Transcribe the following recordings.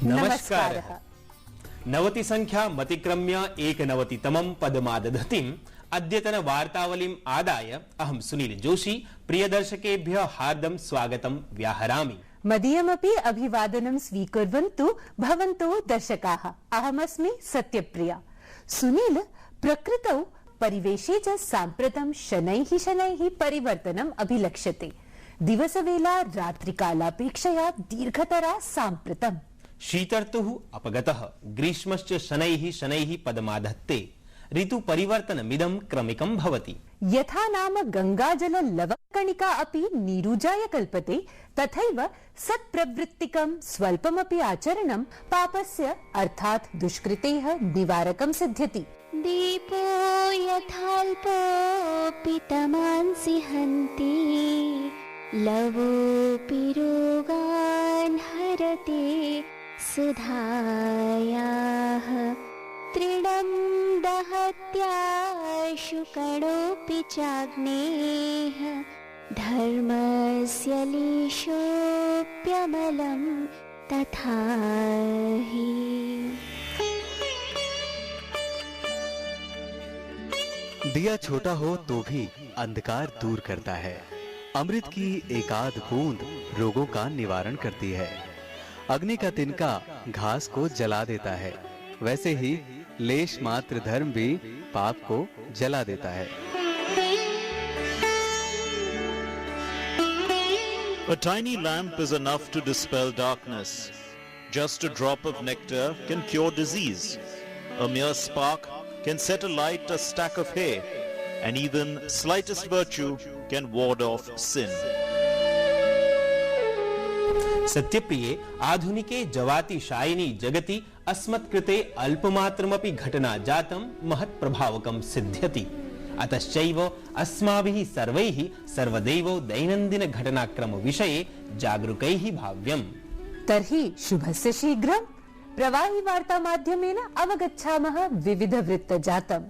नमस्कारः। नवति संख्या मतिक्रम्य एकनवतितमं पदमादधतिम् अद्यतन वार्तावलीम् आदाय अहं सुनील जोशी प्रियदर्शकेभ्यः हार्दं स्वागतं व्याहरामि। मदीयमपि अभिवादनं स्वीकुर्वन्तु भवन्तो दर्शकाः। अहमस्मि सत्यप्रिया। सुनील, प्रकृतौ परिवेशे च साम्प्रतं शनैः परिवर्तनम् अभिलक्ष्यते। दिवसवेला रात्रिकालापेक्षया दीर्घतरा साम्प्रतम्। शीतर्तुः अपगतः, ग्रीष्मश्च शनैः पदमाधत्ते। ऋतु परिवर्तनमिदं क्रमिकं भवति। यथा नाम गंगाजल लवकणिका अपि नीरुजाय कल्पते, तथैव सत्प्रवृत्तिकं स्वल्पमपि आचरणं पापस्य अर्थात् दुष्कृतेः निवारकं सिद्ध्यति। दीपो यथाल्पोऽपि तमांसि हन्ति, लवोऽपि रोगान् हरते सुधायाः। तृणं दहत्याशु कणोऽपि चाग्नेः, धर्मस्य लेशोऽप्यमलं तथा हि। दिया छोटा हो तो भी अंधकार दूर करता है। अमृत की एकाध बूंद रोगों का निवारण करती है। अग्नि का तिनका घास को जला देता है, वैसे ही लेश मात्र धर्म भी पाप को जला देता है। A tiny lamp is enough to dispel darkness. Just a drop of nectar can cure disease. A mere spark can set alight a stack of hay, and even slightest virtue can ward off sin. सत्यप्रिये, आधुनिके जवातिशायिनी जगति अस्मत्कृते अल्पमात्रमपि घटना जातं महत् प्रभावकं सिद्ध्यति। अतश्चैव अस्माभिः सर्वैः सर्वदैव दैनन्दिन घटनाक्रम विषये जागरूकैः भाव्यम्। तर्हि शुभस्य शीघ्रं प्रवाही वार्ता माध्यमेन अवगच्छामः विविध वृत्तजातम्।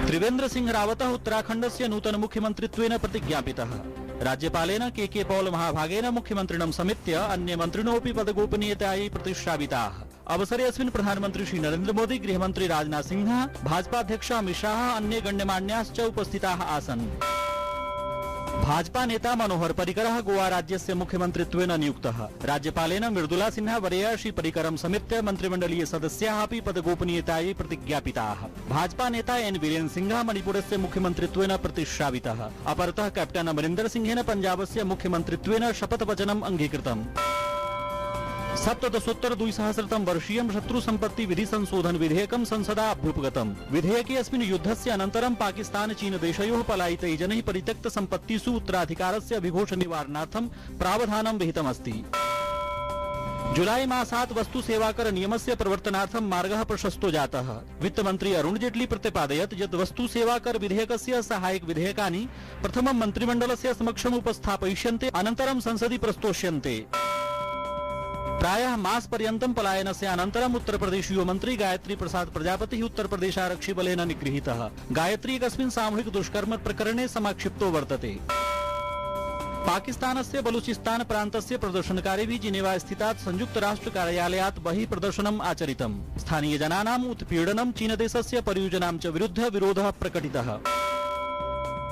त्रिवेन्द्र सिंह रावतः उत्तराखण्डस्य नूतन मुख्यमन्त्रित्वेन प्रतिज्ञापितः। राज्यपालेन के पौल महाभागेन मुख्यमन्त्रिणं समेत्य अन्ये मन्त्रिणोऽपि पदगोपनीयतायै प्रतिष्ठापिताः। अवसरे अस्मिन् प्रधानमन्त्री श्री नरेन्द्र मोदी, गृहमन्त्री राजनाथ सिंह, भाजपा अध्यक्ष अमित शाह, अन्ये गण्यमान्याश्च उपस्थिताः आसन्। भाजपा नेता मनोहर पर्रिकरः गोवा राज्यस्य मुख्यमन्त्रित्वेन नियुक्तः। राज्यपालेन मृदुला सिन्हा वर्या श्री पर्रिकरं समेत्य मन्त्रिमण्डलीय सदस्याः अपि पदगोपनीयतायै प्रतिज्ञापिताः। भाजपा नेता एन वीरेन सिंह मणिपुरस्य मुख्यमन्त्रित्वेन प्रतिष्ठापितः। अपरतः कैप्टन अमरिन्दर सिंहेन पञ्जाबस्य मुख्यमन्त्रित्वेन शपथवचनम् अङ्गीकृतम्। सप्तदशोत्तर-द्विसहस्रतम वर्षीयं शत्रु संपत्ति विधि संशोधन विधेयकं संसदा अभ्युपगतम्। विधेयके अस्मिन् युद्धस्य अनन्तरं पाकिस्तान चीन देशयोः पलायितैः जनैः परित्यक्त सम्पत्तिषु उत्तराधिकारस्य अभिघोष निवारणार्थं प्रावधानं विहितमस्ति। जुलाई मासात् वस्तु सेवाकर नियमस्य प्रवर्तनार्थं मार्गः प्रशस्तो जातः। वित्तमन्त्री अरुण जेटली प्रतिपादयत् यत् वस्तु सेवाकर विधेयकस्य सहायक विधेयकानि प्रथमं मन्त्रिमण्डलस्य समक्षम् उपस्थापयिष्यन्ते, अनन्तरं संसदि प्रस्तोष्यन्ते। प्रायः मास पर्यन्तं पलायनस्य अनन्तरम् उत्तर प्रदेशीयो मन्त्री गायत्री प्रसाद प्रजापतिः उत्तर प्रदेशारक्षि बलेन निगृहीतः। गायत्री एकस्मिन् सामूहिक दुष्कर्म प्रकरणे समाक्षिप्तो वर्तते। पाकिस्तानस्य बलूचिस्तान प्रान्तस्य प्रदर्शनकारिभिः जिनेवा स्थितात् संयुक्त राष्ट्र कार्यालयात् बहिः प्रदर्शनम् आचरितम्। स्थानीय जनानाम् उत्पीडनं, चीनदेशस्य परियोजनां च विरुद्ध विरोधः प्रकटितः।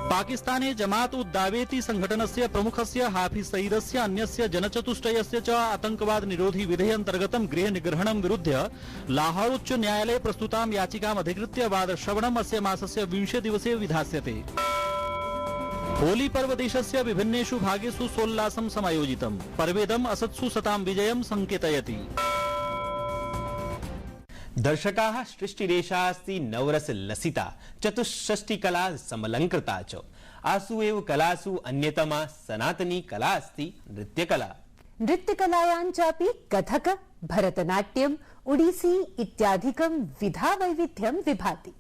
पाकिस्ताने जमात उद दावेती संघटनस्य प्रमुखस्य हाफिज सईदस्य अन्यस्य जनचतुष्टयस्य च आतंकवाद निरोधी विधेयन्तर्गतं गृह निग्रहणं विरुध्य लाहौर उच्च न्यायालये प्रस्तुतां याचिकाम् अधिकृत्य वादश्रवणम् अस्य मासस्य 20 दिवसे विधास्यते। होली पर्व देशस्य विभिन्नेषु भागेषु सोल्लासं समायोजितम्। पर्वेदम् असत्सु सतां विजयं संकेतयति। दर्शकाः, सृष्टिरेषा अस्ति नवरस लसिता, चतुष्षष्टिकला समलंकृता च। आसु एव कलासु अन्यतमा सनातनी कला अस्ति नृत्यकला। नृत्यकलायां चापि कथक, भरतनाट्यम, ओडिसी इत्यादिकं विधा वैविध्यं विभाति।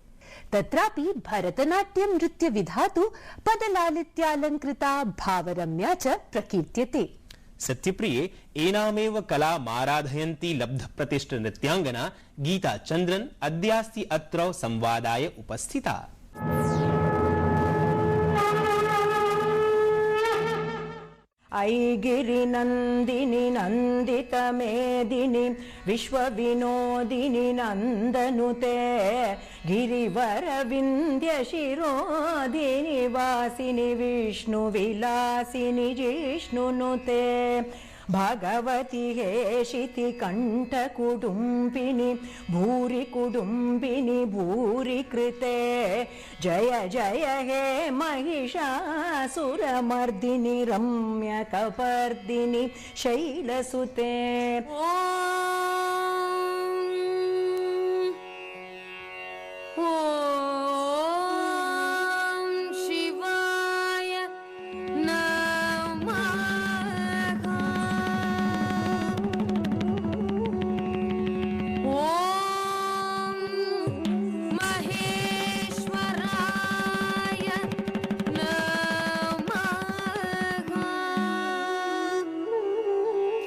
तत्रापि भरतनाट्यम नृत्य विधा तु पदलालित्यालंकृता भावरम्या च प्रकीर्त्यते। सत्यप्रिये, एनामेव कला माराधयन्ती लब्ध प्रतिष्ठ नृत्यांगना गीता चंद्रन अद्यास्ति अत्र संवादाय उपस्थिता। ऐ गिरिनन्दिनि नन्दितमेदिनि विश्वविनोदिनि नन्दनुते गिरिवरविन्द्यशिरोधिनि वासिनि विष्णुविलासिनि जिष्णुनुते भगवति हेशिति कण्ठकुटुम्बिनि भूरि कुटुम्बिनि भूरि कृते जय जय हे महिषासुरमर्दिनि रम्यकपर्दिनि शैलसुते।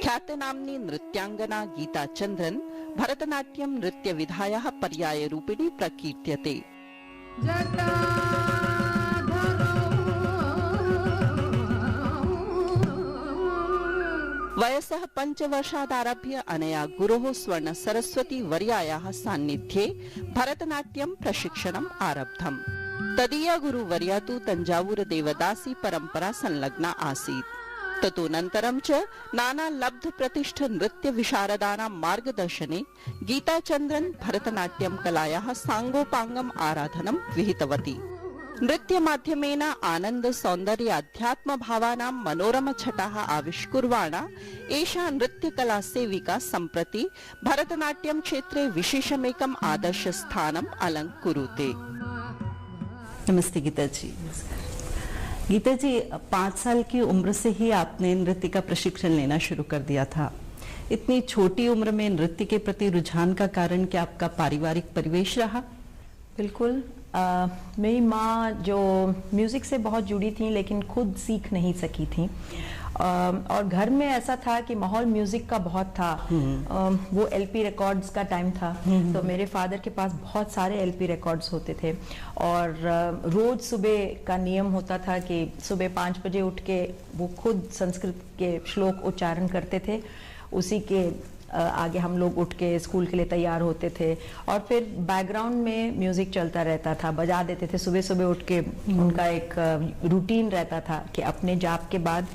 ख्यातनाम्नी नृत्यांगना गीता चंद्रन भरतनाट्यम नृत्य विधायाः पर्यायरूपिणी प्रकीर्त्यते। वयसः 5 वर्षादारभ्य अनया गुरोः स्वर्ण सरस्वती वर्यायाः सान्निध्ये भरतनाट्यं प्रशिक्षणम् आरब्धम्। तदीया गुरुवर्या तु तंजावूर देवदासी परंपरा संलग्ना आसीत्। ततोऽनन्तरं च नाना लब्ध प्रतिष्ठ नृत्य विशारदानां मार्गदर्शने गीता चंद्रन भरतनाट्यम कलायाः सांगोपांगम आराधनं विहितवती। नृत्य माध्यमेन आनंद सौंदर्य अध्यात्म भावानां मनोरम छटाः आविष्कुर्वाणा एषा नृत्य कला सेविका सम्प्रति भरतनाट्यम क्षेत्रे विशेषमेकम् आदर्श स्थानम् अलंकुरुते। नमस्ते गीता जी। गीता जी, 5 साल की उम्र से ही आपने नृत्य का प्रशिक्षण लेना शुरू कर दिया था। इतनी छोटी उम्र में नृत्य के प्रति रुझान का कारण क्या आपका पारिवारिक परिवेश रहा? बिल्कुल। मेरी माँ जो म्यूज़िक से बहुत जुड़ी थी लेकिन खुद सीख नहीं सकी थी, और घर में ऐसा था कि माहौल म्यूजिक का बहुत था। वो एलपी रिकॉर्ड्स का टाइम था, तो मेरे फादर के पास बहुत सारे एलपी रिकॉर्ड्स होते थे और रोज सुबह का नियम होता था कि सुबह 5 बजे उठ के वो खुद संस्कृत के श्लोक उच्चारण करते थे। उसी के आगे हम लोग उठ के स्कूल के लिए तैयार होते थे और फिर बैकग्राउंड में म्यूजिक चलता रहता था, बजा देते थे। सुबह सुबह उठ के उनका एक रूटीन रहता था कि अपने जाप के बाद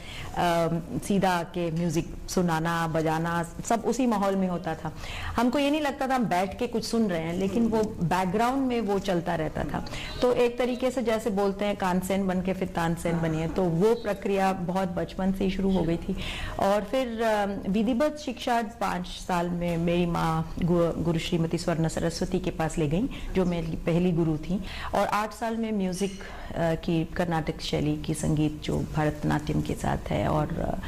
सीधा आके म्यूजिक सुनाना बजाना सब उसी माहौल में होता था। हमको ये नहीं लगता था हम बैठ के कुछ सुन रहे हैं, लेकिन वो बैकग्राउंड में वो चलता रहता था। तो एक तरीके से जैसे बोलते हैं कानसेन बन के फिर तानसेन बनी है, तो वो प्रक्रिया बहुत बचपन से ही शुरू हो गई थी। और फिर विधिवत शिक्षा 5 साल में मेरी माँ गुरु श्रीमती स्वर्ण सरस्वती के पास ले गई, जो मेरी पहली गुरु थी। और 8 साल में म्यूजिक की कर्नाटक शैली की संगीत जो भरतनाट्यम के साथ है, और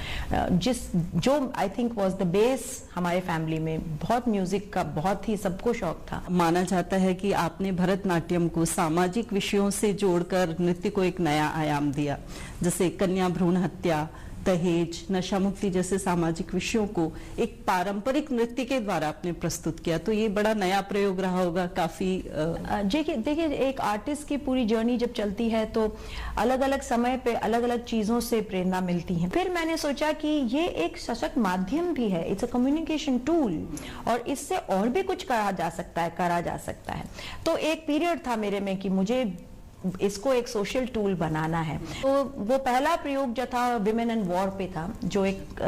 जो I think was the base हमारे फैमिली में। बहुत म्यूजिक का बहुत ही सबको शौक था। माना जाता है कि आपने भरतनाट्यम को सामाजिक विषयों से जोड़कर नृत्य को एक नया आयाम दिया, जैसे कन्या भ्रूण हत्या, दहेज, नशा मुक्ति जैसे सामाजिक विषयों को एक पारंपरिक नृत्य के द्वारा आपने प्रस्तुत किया। तो ये बड़ा नया प्रयोग रहा होगा काफी। देखिए एक आर्टिस्ट की पूरी जर्नी जब चलती है तो अलग अलग समय पे अलग अलग चीजों से प्रेरणा मिलती है। फिर मैंने सोचा कि ये एक सशक्त माध्यम भी है, इट्स अ कम्युनिकेशन टूल, और इससे और भी कुछ करा जा सकता है। तो एक पीरियड था मेरे में कि मुझे इसको एक सोशल टूल बनाना है। तो वो पहला प्रयोग जो था विमेन एंड वॉर पे था, जो एक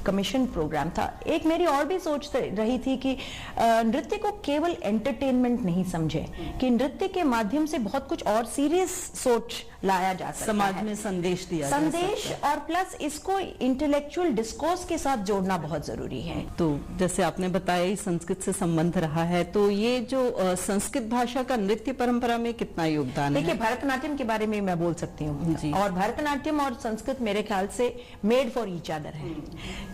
कमीशन प्रोग्राम था। एक मेरी और भी सोच रही थी कि नृत्य को केवल एंटरटेनमेंट नहीं समझे, कि नृत्य के माध्यम से बहुत कुछ और सीरियस सोच लाया जा सकता है, समाज में संदेश दिया संदेश, और प्लस इसको इंटेलेक्चुअल डिस्कोर्स के साथ जोड़ना बहुत जरूरी है। तो जैसे आपने बताया संस्कृत से संबंध रहा है, तो ये जो संस्कृत भाषा का नृत्य परंपरा में कितना योगदान है? भरतनाट्यम के बारे में मैं बोल सकती हूँ, और भरतनाट्यम और संस्कृत मेरे ख्याल से मेड फॉर ईच अदर है।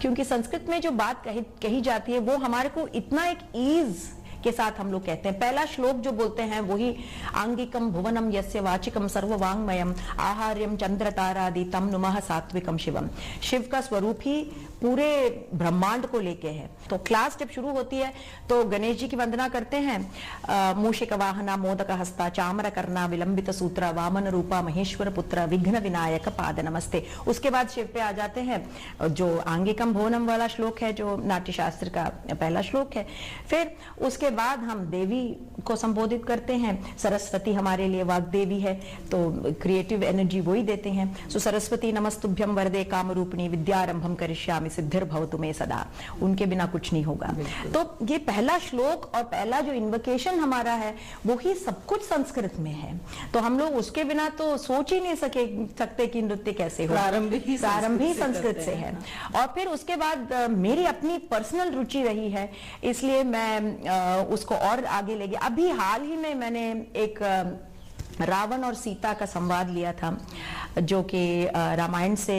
क्योंकि संस्कृत में जो बात कही जाती है वो हमारे को इतना एक ईज के साथ हम लोग कहते हैं। पहला श्लोक जो बोलते हैं वही आंगिकम भुवनम यस्य वाचिकम सर्ववांगमयम आहार्यम चंद्र तारादि तम नुमः सात्विकम शिवम। शिव का स्वरूप ही पूरे ब्रह्मांड को लेके है। तो क्लास जब शुरू होती है तो गणेश जी की वंदना करते हैं, मूषिक वाहना मोदक हस्ता चामर करना विलंबित सूत्र वामन रूपा महेश्वर पुत्र विघ्न विनायक पाद नमस्ते। उसके बाद शिव पे आ जाते हैं जो आंगिकम भुवनम वाला श्लोक है, जो नाट्य शास्त्र का पहला श्लोक है। फिर उसके बाद हम देवी को संबोधित करते हैं। सरस्वती हमारे लिए वाग्देवी है, तो क्रिएटिव एनर्जी वही देते हैं। सो सरस्वती नमस्तुभ्यम वरदे कामरूपिणी विद्यारंभम करिष्यामि सिद्धिर्भवतु मे सदा। उनके बिना कुछ नहीं होगा। तो ये पहला श्लोक और पहला जो इन्वोकेशन हमारा है वो ही सब कुछ संस्कृत में है। तो हम लोग उसके बिना तो सोच ही नहीं सकते कि नृत्य कैसे हो। प्रारंभ ही संस्कृत से है। और फिर उसके बाद मेरी अपनी पर्सनल रुचि रही है, इसलिए मैं उसको और आगे ले गई। अभी हाल ही में मैंने एक रावण और सीता का संवाद लिया था, जो कि रामायण से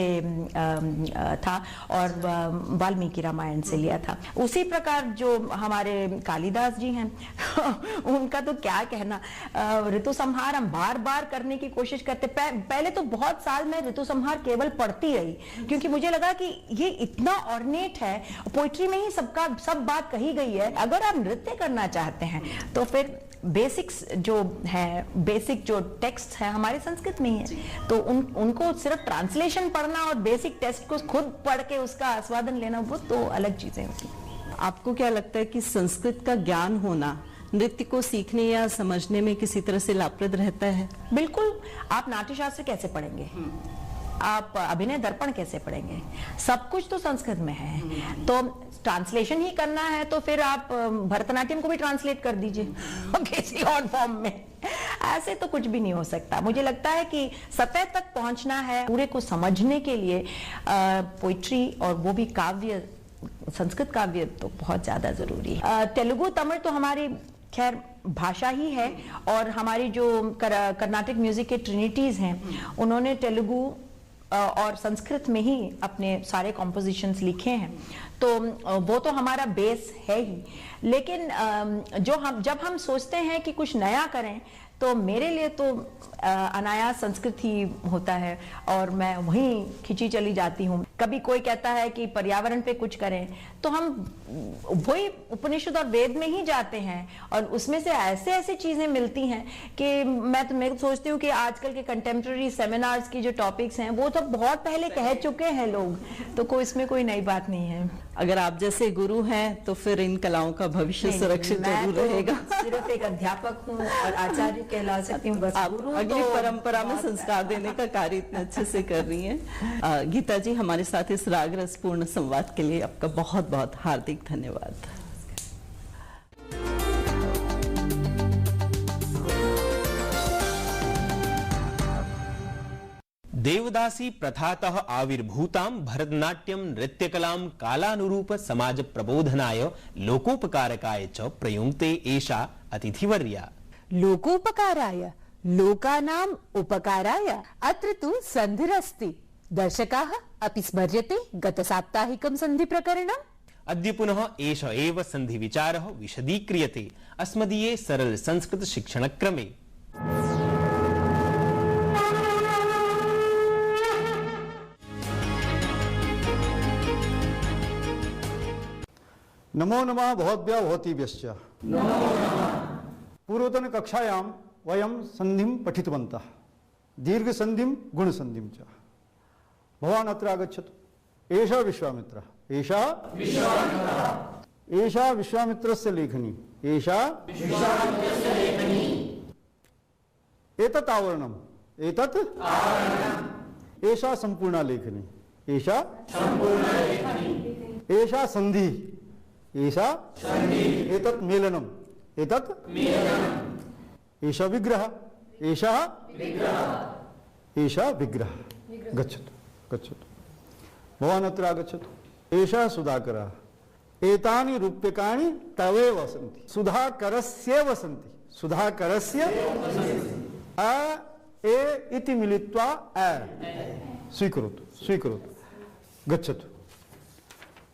था और वाल्मीकि रामायण से लिया था। उसी प्रकार जो हमारे कालिदास जी हैं उनका तो क्या कहना, ऋतु संहार हम बार बार करने की कोशिश करते। पहले तो बहुत साल में ऋतु संहार केवल पढ़ती रही, क्योंकि मुझे लगा कि ये इतना ऑर्नेट है, पोइट्री में ही सब बात कही गई है। अगर आप नृत्य करना चाहते हैं तो फिर बेसिक्स जो है, बेसिक जो टेक्स्ट है हमारे संस्कृत में ही है। तो उनको सिर्फ ट्रांसलेशन पढ़ना और बेसिक टेक्स्ट को खुद पढ़ के उसका आस्वादन लेना, वो तो अलग चीजें होती हैं। आपको क्या लगता है कि संस्कृत का ज्ञान होना नृत्य को सीखने या समझने में किसी तरह से लाभप्रद रहता है? बिल्कुल। आप नाट्यशास्त्र कैसे पढ़ेंगे, आप अभिनय दर्पण कैसे पढ़ेंगे? सब कुछ तो संस्कृत में है। तो ट्रांसलेशन ही करना है तो फिर आप भरतनाट्यम को भी ट्रांसलेट कर दीजिए किसी और फॉर्म में। ऐसे तो कुछ भी नहीं हो सकता। मुझे लगता है कि सतह तक पहुंचना है पूरे को समझने के लिए पोइट्री और वो भी काव्य, संस्कृत काव्य तो बहुत ज्यादा जरूरी है। तेलुगु तमिल तो हमारी खैर भाषा ही है, और हमारी जो कर्नाटक म्यूजिक के ट्रिनिटीज हैं उन्होंने तेलुगु और संस्कृत में ही अपने सारे कॉम्पोजिशंस लिखे हैं। तो वो तो हमारा बेस है ही। लेकिन जब हम सोचते हैं कि कुछ नया करें तो मेरे लिए तो अनायास संस्कृत ही होता है और मैं वहीं खिंची चली जाती हूँ। कभी कोई कहता है कि पर्यावरण पे कुछ करें तो हम वही उपनिषद और वेद में ही जाते हैं और उसमें से ऐसे ऐसे चीजें मिलती हैं कि मैं सोचती हूँ कि आजकल के कंटेम्प्रेरी सेमिनार्स की जो टॉपिक्स हैं वो तो बहुत पहले कह चुके हैं लोग, तो इसमें कोई नई बात नहीं है। अगर आप जैसे गुरु हैं तो फिर इन कलाओं का भविष्य सुरक्षित जरूर रहेगा। सिर्फ एक अध्यापक हूँ और आचार्य कहला सकती हूँ, बस। आप अगली परंपरा में संस्कार देने का कार्य इतने अच्छे से कर रही हैं। गीता जी, हमारे साथ इस राग रसपूर्ण संवाद के लिए आपका बहुत बहुत हार्दिक धन्यवाद। देवदासी प्रथातः आविर्भूतां भरतनाट्यम नृत्यकलां कालानुरूप समाज प्रबोधनाय लोकोपकारकाय च प्रयुङ्क्ते एषा अतिथिवर्या। लोकोपकाराय, लोकानाम् उपकाराय अत्र तु सन्धिरस्ति। दर्शकाः अपि स्मर्यते गतसाप्ताहिकं सन्धिप्रकरणम्? अद्य पुनः एष एव सन्धिविचारः विशदीक्रियते अस्मदीये सरल संस्कृत शिक्षणक्रमे। नमो नमः भवद्भ्यः भवतीभ्यश्च। पूर्वतन कक्षायां वयं संधिं पठितवन्तः, दीर्घ संधिं गुण संधिं च। भवान् अत्र आगच्छतु। एषः विश्वामित्रः, एषा विश्वामित्रस्य लेखनी, एतत् आवरणम्, एषा सम्पूर्णा लेखनी, एषा संधि, एतत् मेलनम्, एषा विग्रह, एषा विग्रह। गच्छतु। भवान् अत्र आगच्छतु। एषः सुधाकरः, एतानि रूप्यकाणि तवेव सन्ति, सुधाकरस्येव सन्ति, सुधाकरस्य अ ए इति मिलित्वा अ। स्वीकरोतु। गच्छतु।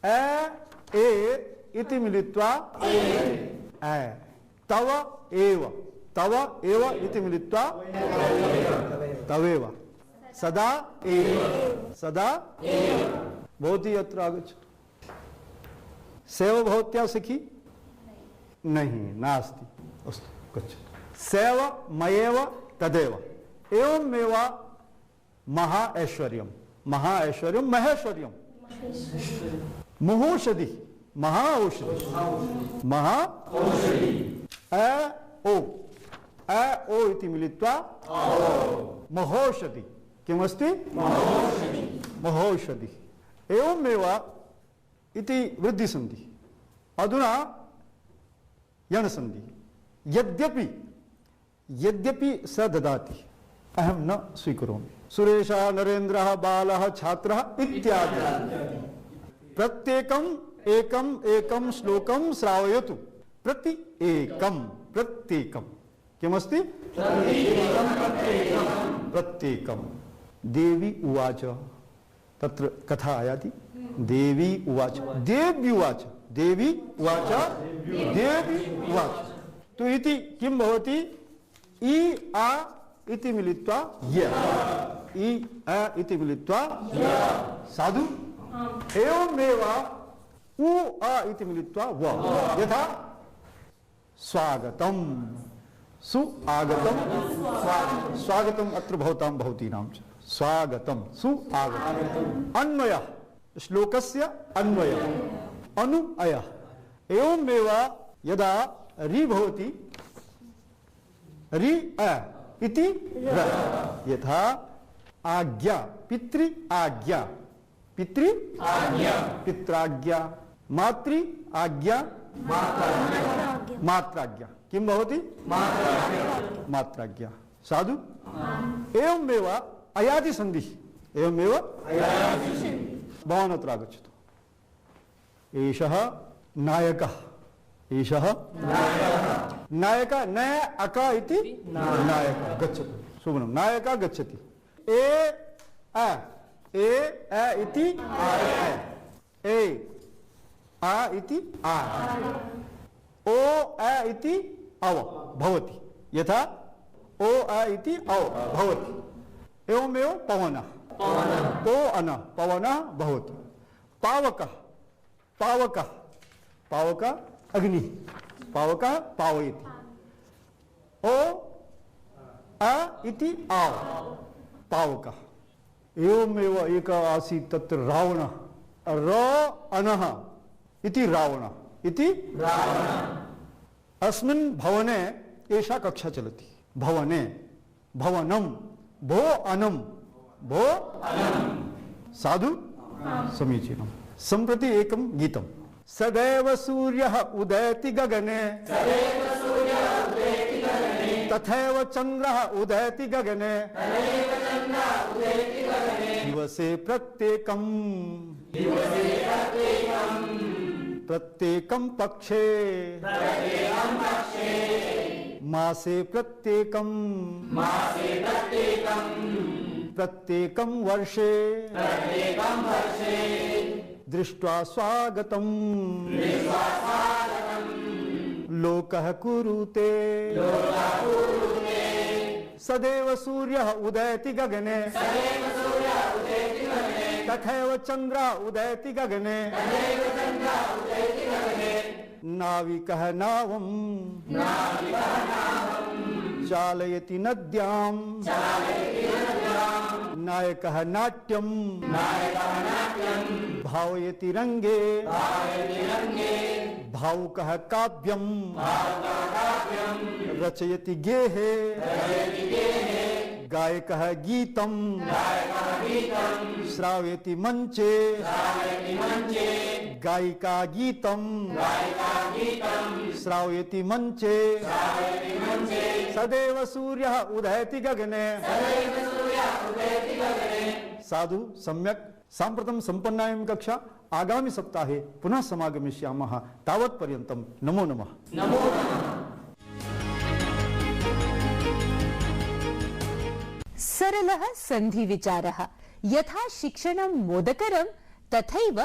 अ ए इति मिलित्वा तव एव इति मिलित्वा तवेव सदा भवती अत्र आगच्छतु। सेव भवत्या सखी नहीं नास्ति, अस्तु गच्छतु। सेव मयेव तदेव एवमेव महाऐश्वर्यं महेश्वर्यं महौषधि ओ इति मिलित्वा महौषधि किमस्ति महौषधि एवमेव इति वृद्धिसन्धि। अधुना यणसन्धि यद्यपि स ददाति अहं न स्वीकरोमि। सुरेशः नरेन्द्रः बालः छात्रः इत्यादि प्रत्येकम् एकं श्लोकं श्रावयतु। प्रत्येकं किमस्ति प्रत्येकं। देवी उवाच तत्र कथा आयाति देवी उवाच देवी उवाच तो इति किं भवति इ आ इति मिलित्वा य इति मिलित्वा साधु एवमेव उ आ इति मिलित्वा व यथा स्वागतम सुआगतम स्वागतम अत्र भवतां भवतीनां च स्वागतम सुआगतम। अन्वय श्लोकस्य अन्वय अनुअय एवमेव यदा रि भवति रि अ इति र यथा आज्ञा पितृ आज्ञा पित्राज्ञा मातृ आज्ञा मात्राज्ञा किं भवति मात्राज्ञा साधु एवमेव अयादि संधि भवान् अत्र आगच्छतु। एषः नायकः नायक इति नायक गच्छतु शुभनं नायक गच्छति ए इति ए आ इति आ ओ इति अव भवति यथा ओ इति अव भवति एवमेव पवनः ओ अन पवनः भवति पावक अग्नि पावक पावयति ओ इति आव पावक एवमेव एक आसीत् तत्र रावणः र अनः इति रावण इति अस्मिन् भवने एषा कक्षा चलति भवने भवनं भो अनं साधु समीचीनं। सम्प्रति एकं गीतं सदैव सूर्यः उदयति गगने तथैव चन्द्रः उदयति गगने दिवसे प्रत्येकं पक्षे मासे प्रत्येकं वर्षे दृष्ट्वा स्वागतं लोकः कुरुते सदैव सूर्यः उदयति गगने तथैव चन्द्रः उदयति गगने नाविकः नावं चालयति नद्यां नायकः नाट्यं भावयति रङ्गे भावुकः काव्यं रचयति गेहे गायकः गीतं श्रावयति मञ्चे गायिका गीतं श्रावयति मञ्चे सदैव सूर्यः उदयति गगने साधु सम्यक् साम्प्रतं सम्पन्नायां कक्षा आगामि सप्ताहे पुनः समागमिष्यामः तावत् पर्यन्तं नमो नमः। सरलः सन्धि विचारः यथा शिक्षणं मोदकरं तथैव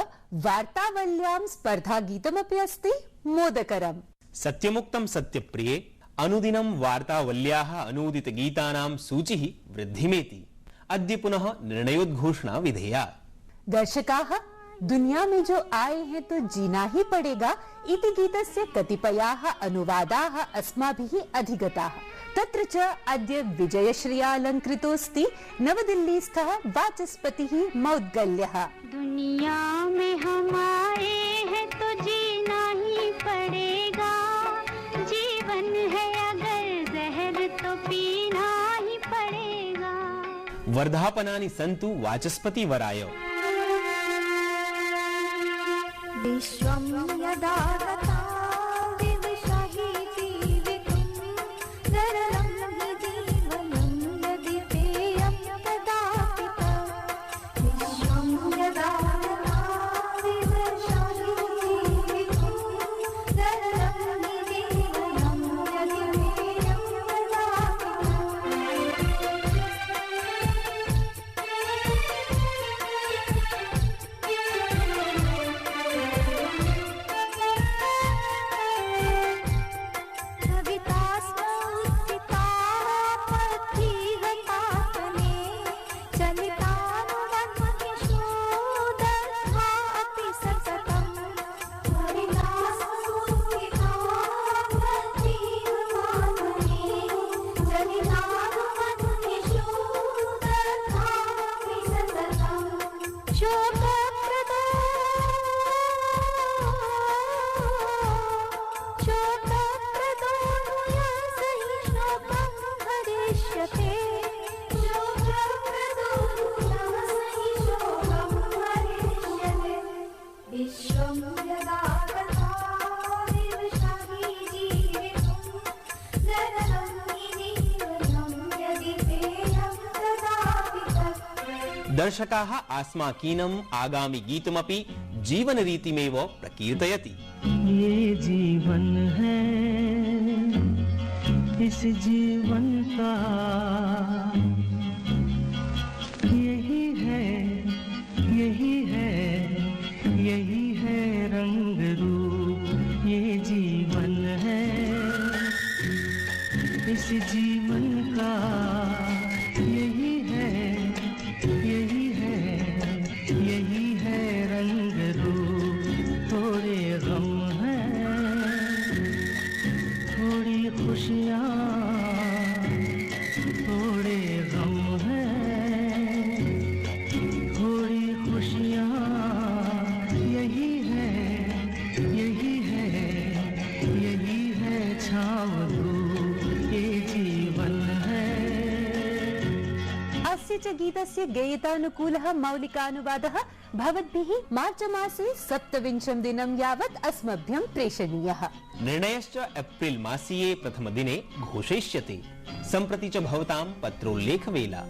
वार्तावल्यां स्पर्धागीतमपि अस्ति मोदकरम्। सत्यमुक्तं सत्यप्रिये अनुदिनं वार्तावल्याः अनूदित गीतानां सूचिः वृद्धिमेति अद्य पुनः निर्णयोद्घोषणा विधेया। दर्शकाः, दुनिया में जो आए हैं तो जीना ही पड़ेगा इति गीतस्य कतिपयाः अनुवादाः अस्माभिः अधिगताः। तत्र च अद्य विजयश्रिया अलङ्कृतोऽस्ति नवदिल्लीस्थः वाचस्पतिः मौद्गल्यः। दुनिया में हम आए हैं तो जीना ही पड़ेगा, जीवन है अगर जहर तो पीना ही पड़ेगा। वर्धापनानि सन्तु वाचस्पति वराय। विश्वं यदा तथा दिवसाहि जीवितुं सरलं हि जीवनं यदि पेयं तदापि तत्। विश्वं यदा तथा दिवसाहि जीवितुं सरलं हि जीवनं यदि पेयं तदापि दर्शकाः अस्माकीनम् आगामि गीतमपि जीवनरीतिमेव प्रकीर्तयति। ये जीवन है, इस जीवन का यही है, यही है, यही है रंग रूप। ये जीवन है, इस जीवन का यही है, यही है, यही है रंग रूप। थोड़े गम हैं, थोड़ी खुशियाँ, थोड़े गम हैं, थोड़ी खुशियाँ। यही है, यही है, यही है छाँव धूप। ये जीवन है। अस्य च गीतस्य गेयतानुकूलः मौलिकानुवादः भवद्भिः मार्च मासे 27 दिनं यावत् अस्मभ्यं प्रेषणीयः। निर्णयश्च एप्रिल मासीये प्रथमदिने घोषयिष्यते। सम्प्रति च भवतां पत्रोल्लेखवेला।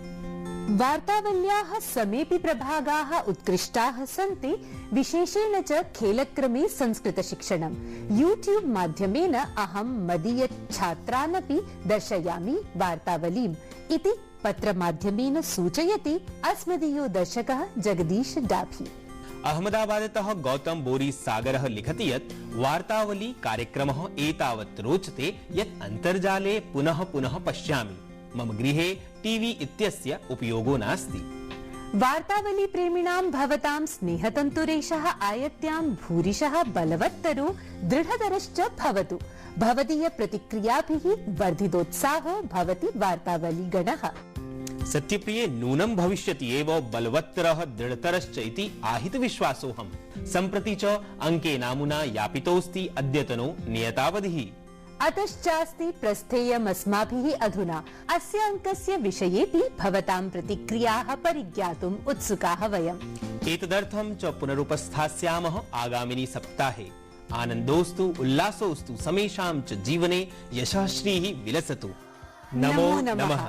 वार्तावल्याः समेऽपि प्रभागाः उत्कृष्टाः सन्ति। विशेषेण च खेलक्रमे संस्कृतशिक्षणं यूट्यूब माध्यमेन अहं मदीय छात्रानपि दर्शयामि वार्तावलीम् इति पत्रमाध्यमेन सूचयति अस्मदीयो दर्शकः जगदीश डाभी। अहमदाबादतः गौतम बोरिस सागरः लिखति यत् वार्तावली कार्यक्रमः एतावत् रोचते यत् अन्तर्जाले पुनः पुनः पश्यामि। मम गृहे टीवी इत्यस्य उपयोगो नास्ति। वार्तावली प्रेमिणां भवतां स्नेहतन्तुरेशः आयत्यां भूरिशः बलवत्तरो दृढतरश्च भवतु। भवदीय प्रतिक्रियाभिः वर्धितोत्साहो भवति वार्तावली गणः। सत्यप्रिये नूनं भविष्यति एव बलवत्तरः दृढतरश्च इति आहित विश्वासोऽहम्। सम्प्रति च अंके नामुना यापितोऽस्ति अद्यतनो नियतावधिः। अतश्चास्ति प्रस्थेयमस्माभिः अधुना अस्य अङ्कस्य विषयेऽपि भवतां प्रतिक्रियाः परिज्ञातुम् उत्सुकाः वयम्। एतदर्थं च पुनरुपस्थास्यामः आगामिनि सप्ताहे। आनन्दोस्तु उल्लासोस्तु समेषां च जीवने यशः श्रीः विलसतु। नमो नमः।